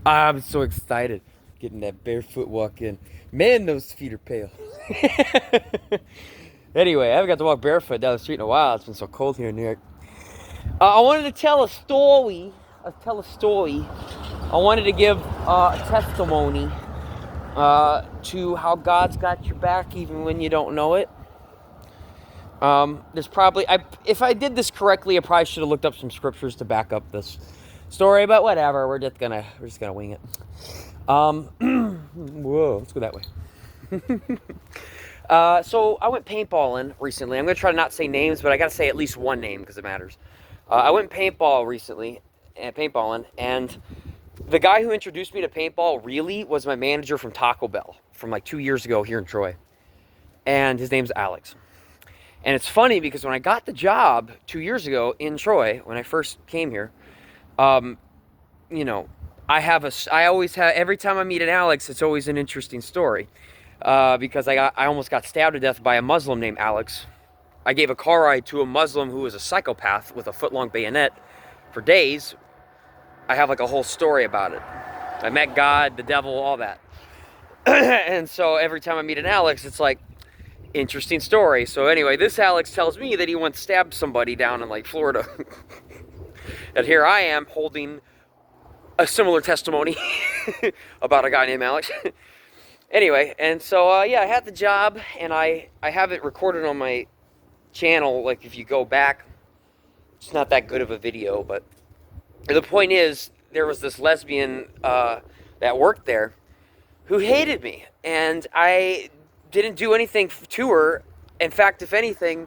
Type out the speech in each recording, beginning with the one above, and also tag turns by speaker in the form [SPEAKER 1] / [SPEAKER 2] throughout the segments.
[SPEAKER 1] I'm so excited getting that barefoot walk in. Man, those feet are pale. Anyway, I haven't got to walk barefoot down the street in a while. It's been so cold here in New York. I wanted to tell a story. I wanted to give a testimony to how God's got your back even when you don't know it. There's probably, if I did this correctly, I probably should have looked up some scriptures to back up this story, but whatever. We're just gonna wing it. Whoa, let's go that way. So I went paintballing recently. I'm gonna try to not say names, but I gotta say at least one name because it matters. I went paintballing recently, and the guy who introduced me to paintball really was my manager from Taco Bell from like 2 years ago here in Troy, and his name's Alex. And it's funny because when I got the job 2 years ago in Troy, when I first came here, you know, I always have, every time I meet an Alex, it's always an interesting story. Because I almost got stabbed to death by a Muslim named Alex. I gave a car ride to a Muslim who was a psychopath with a foot-long bayonet for days. I have like a whole story about it. I met God, the devil, all that. And so every time I meet an Alex, it's like, interesting story. So anyway, this Alex tells me that he once stabbed somebody down in like Florida. And here I am holding a similar testimony about a guy named Alex. Anyway, and so yeah, I had the job, and I have it recorded on my channel. Like if you go back, it's not that good of a video, but the point is, there was this lesbian that worked there who hated me, and I didn't do anything to her. In fact, if anything,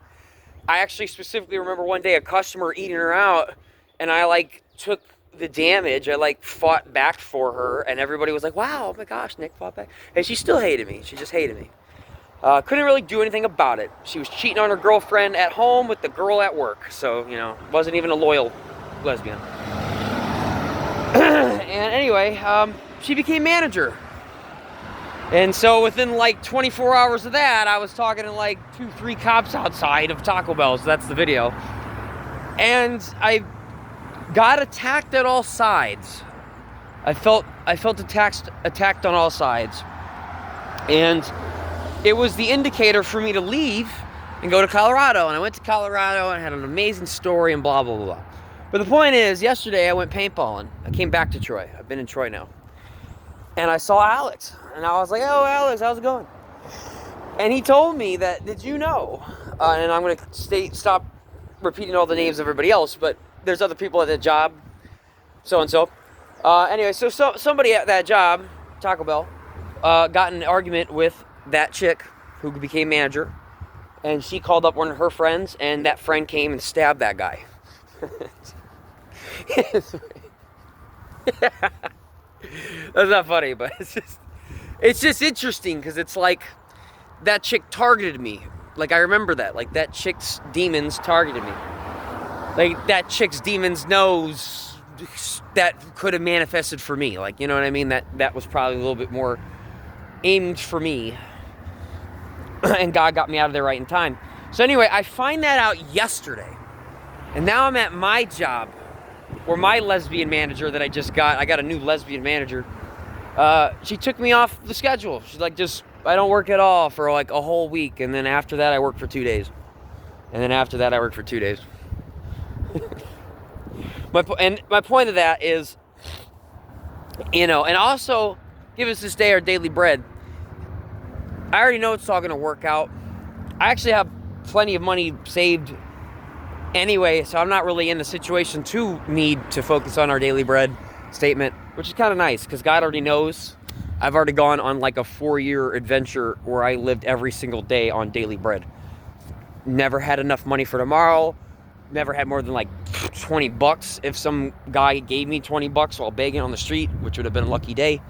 [SPEAKER 1] I actually specifically remember one day a customer eating her out, and I like took the damage. I like fought back for her, and everybody was like, wow, oh my gosh, Nick fought back. And she still hated me. She just hated me. Couldn't really do anything about it. She was cheating on her girlfriend at home with the girl at work. So, you know, wasn't even a loyal lesbian. And anyway, she became manager. And so within like 24 hours of that, I was talking to like 2-3 cops outside of Taco Bell. So that's the video. And I got attacked at all sides. I felt attacked on all sides. And it was the indicator for me to leave and go to Colorado. And I went to Colorado and had an amazing story and blah, blah, blah, blah. But the point is, yesterday I went paintballing. I came back to Troy. I've been in Troy now. And I saw Alex. And I was like, oh, Alex, how's it going? And he told me that, did you know? And I'm going to stop repeating all the names of everybody else, but there's other people at that job, so-and-so. Anyway, so somebody at that job, Taco Bell, got in an argument with that chick who became manager, and she called up one of her friends, and that friend came and stabbed that guy. That's not funny, but it's just interesting because it's like that chick targeted me. Like I remember that. Like that chick's demons targeted me. Like that chick's demons knows that could have manifested for me. Like, you know what I mean? That was probably a little bit more aimed for me. And God got me out of there right in time. So anyway, I find that out yesterday. And now I'm at my job, where my lesbian manager that I got a new lesbian manager. She took me off the schedule. She's like, I don't work at all for like a whole week. And then after that, I work for 2 days. And then after that, I work for 2 days. My point of that is, you know, and also give us this day our daily bread. I already know it's all going to work out. I actually have plenty of money saved anyway, so I'm not really in the situation to need to focus on our daily bread statement, which is kind of nice because God already knows. I've already gone on like a 4-year adventure where I lived every single day on daily bread. Never had enough money for tomorrow. Never had more than like $20 if some guy gave me $20 while begging on the street, which would have been a lucky day.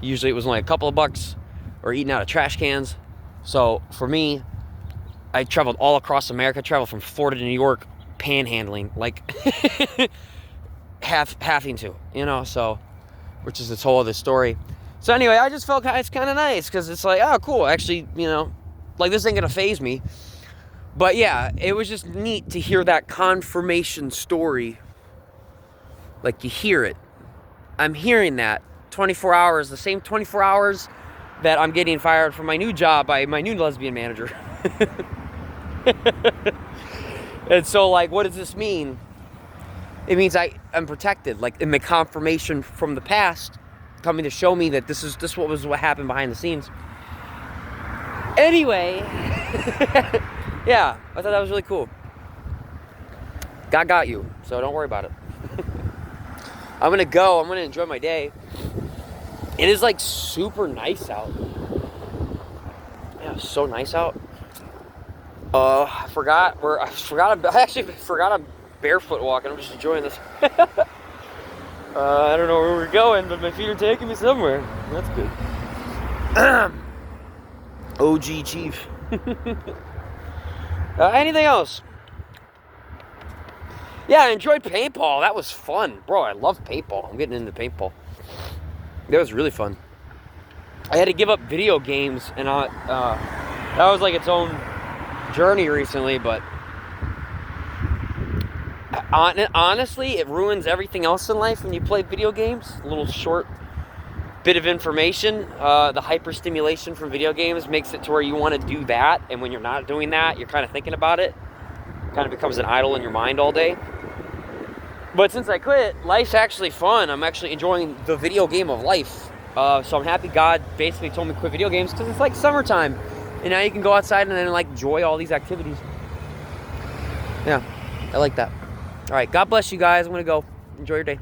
[SPEAKER 1] Usually it was only a couple of bucks, or eating out of trash cans. So for me, I traveled all across America. I traveled from Florida to New York, panhandling, like having to, you know, so, which is this whole other story. So anyway, I just felt it's kind of nice because it's like, oh, cool. Actually, you know, like this ain't going to faze me. But yeah, it was just neat to hear that confirmation story Like, you hear it. I'm hearing that 24 hours, the same 24 hours that I'm getting fired from my new job by my new lesbian manager. And so, like, what does this mean? It means I'm protected. Like, in the confirmation from the past coming to show me that this what happened behind the scenes. Anyway, yeah, I thought that was really cool. God got you, so don't worry about it. I'm gonna enjoy my day. It is like super nice out. Yeah, it's so nice out. I actually forgot I'm barefoot walking. I'm just enjoying this. I don't know where we're going, but my feet are taking me somewhere. That's good. OG Chief. Anything else? Yeah, I enjoyed paintball. That was fun. Bro, I love paintball. I'm getting into paintball. That was really fun. I had to give up video games, and that was like its own journey recently, but honestly, it ruins everything else in life when you play video games. A little short bit of information. The hyperstimulation from video games makes it to where you want to do that, and when you're not doing that, you're kind of thinking about it. It kind of becomes an idol in your mind all day. But since I quit, life's actually fun. I'm actually enjoying the video game of life. So I'm happy God basically told me to quit video games because it's like summertime. And now you can go outside and then like enjoy all these activities. Yeah, I like that. All right, God bless you guys. I'm going to go. Enjoy your day.